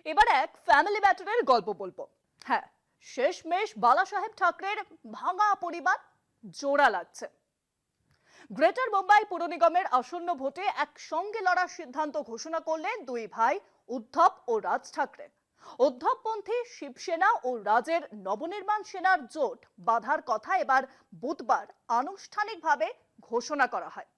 এবার এক ফ্যামিলি ম্যাটারের গল্প বলবো। হ্যাঁ, শেষমেশ বালা সাহেব ঠাকরের ভাঙা পরিবার জোড়া লাগছে। গ্রেটার মুম্বাই পুর নিগমের আসন্ন ভোটে একসঙ্গে লড়ার সিদ্ধান্ত ঘোষণা করলেন দুই ভাই উদ্ধব ও রাজ ঠাকরে। উদ্ধবপন্থী শিবসেনা ও রাজের নবনির্মাণ সেনার জোট বাঁধার কথা এবার বুধবার আনুষ্ঠানিকভাবে ঘোষণা করা হয়।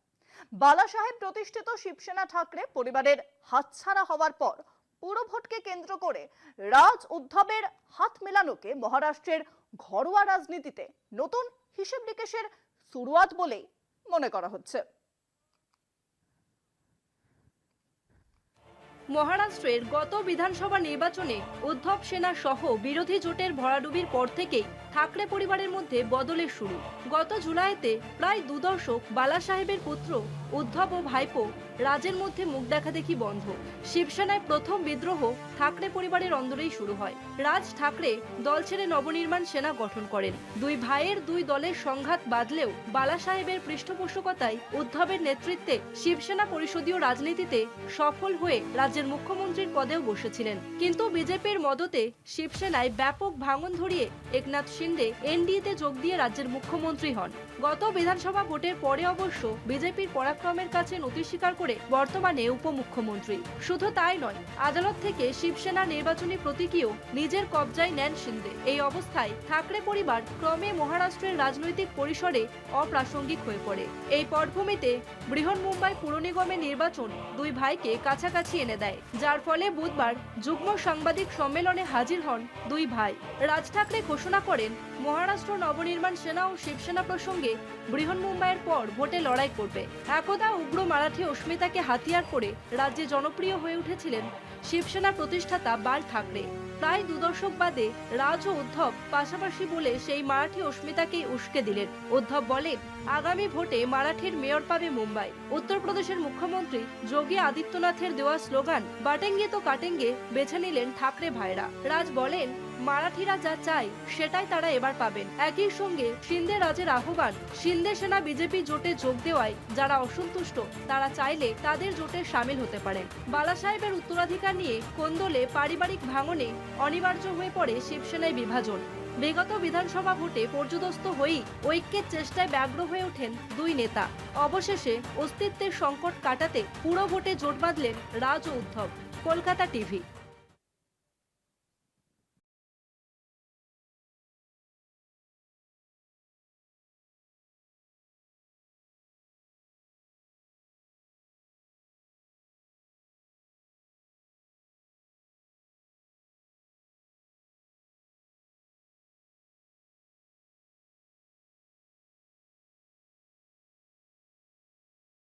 বালা সাহেব প্রতিষ্ঠিত শিবসেনা ঠাকরে পরিবারের হাতছাড়া হওয়ার পর পুরো ভোটকে কেন্দ্র করে রাজ উদ্ধবের হাত মেলানোকে মহারাষ্ট্রের ঘরোয়া রাজনীতিতে নতুন হিসেব নিকেশের শুরুয়াত বলেই মনে করা হচ্ছে। মহারাষ্ট্রের গত বিধানসভা নির্বাচনে উদ্ধব সেনা সহ বিরোধী জোটের ভরাডুবির পর থেকেই ঠাকরে পরিবারের মধ্যে বদলের শুরু। গত জুলাইতে প্রায় 2 দশক বালা সাহেবের পুত্র উদ্ধব ও ভাইপো রাজের মধ্যে মুখ দেখাদেখি বন্ধ। শিবসেনায় প্রথম বিদ্রোহ ঠাকরে পরিবারের অন্দরেই শুরু হয়। রাজ ঠাকরে দল ছেড়ে নবনির্মাণ সেনা গঠন করেন। দুই ভাইয়ের দুই দলের সংঘাত বাঁধলেও বালা সাহেবের পৃষ্ঠপোষকতায় উদ্ধবের নেতৃত্বে শিবসেনা পরিষদীয় রাজনীতিতে সফল হয়ে রাজ্যের মুখ্যমন্ত্রীর পদেও বসেছিলেন। কিন্তু বিজেপির মদতে শিবসেনায় ব্যাপক ভাঙন ধরিয়ে একনাথ শিন্দে এনডিএতে যোগ দিয়ে রাজ্যের মুখ্যমন্ত্রী হন। গত বিধানসভা ভোটের পরে অবশ্য বিজেপির পরাক্রমের কাছে নতি স্বীকার করে বর্তমানে উপমুখ্যমন্ত্রী। শুধু তাই নয়, আদালত থেকে শিবসেনা নির্বাচনী প্রতীকীও নিজের কবজায় নেন শিন্দে। এই অবস্থায় ঠাকরে পরিবার ক্রমে মহারাষ্ট্রের রাজনৈতিক পরিসরে অপ্রাসঙ্গিক হয়ে পড়ে। এই পটভূমিতে বৃহন্মুম্বাই পুর নিগমের নির্বাচন দুই ভাইকে কাছাকাছি এনে দেয়, যার ফলে বুধবার যুগ্ম সাংবাদিক সম্মেলনে হাজির হন দুই ভাই। রাজ ঠাকরে ঘোষণা করেন মহারাষ্ট্র নবনির্মাণ সেনা ও শিবসেনা প্রসঙ্গে বৃহন্মুম্বাইয়ের পর ভোটে লড়াই করবে। একদা উগ্র মারাঠি অস্মিতাকে হাতিয়ার করে রাজ্যে জনপ্রিয় হয়ে উঠেছিলেন শিবসেনা প্রতিষ্ঠাতা বাল ঠাকরে। প্রায় 2 দশক বাদে রাজ ও উদ্ধব পাশাপাশি বলে সেই মারাঠি অস্মিতাকেই উস্কে দিলেন। উদ্ধব বলেন, আগামী ভোটে মারাঠির মেয়র পাবে মুম্বাই। উত্তরপ্রদেশের মুখ্যমন্ত্রী যোগী আদিত্যনাথের দেওয়া স্লোগান বাটেঙ্গে তো কাটেঙ্গে বেছে নিলেন ঠাকরে ভাইরা। রাজ বলেন, মারাঠিরা যা চায় সেটাই তারা এবার পাবেন। একই সঙ্গে শিন্দে রাজের আহ্বান, শিন্দে সেনা বিজেপি জোটে যোগ দেওয়ায় যারা অসন্তুষ্ট তারা চাইলে তাদের জোটে সামিল হতে পারেন। বালা সাহেবের উত্তরাধিকার নিয়ে কোন্দলে পারিবারিক ভাঙনে অনিবার্য হয়ে পড়ে শিবসেনায় বিভাজন। বিগত বিধানসভা ভোটে পর্যুদস্ত হয়েই ঐক্যের চেষ্টায় ব্যগ্র হয়ে ওঠেন দুই নেতা। অবশেষে অস্তিত্বের সংকট কাটাতে পুরো ভোটে জোট বাঁধলেন রাজ ও উদ্ধব। কলকাতা টিভি।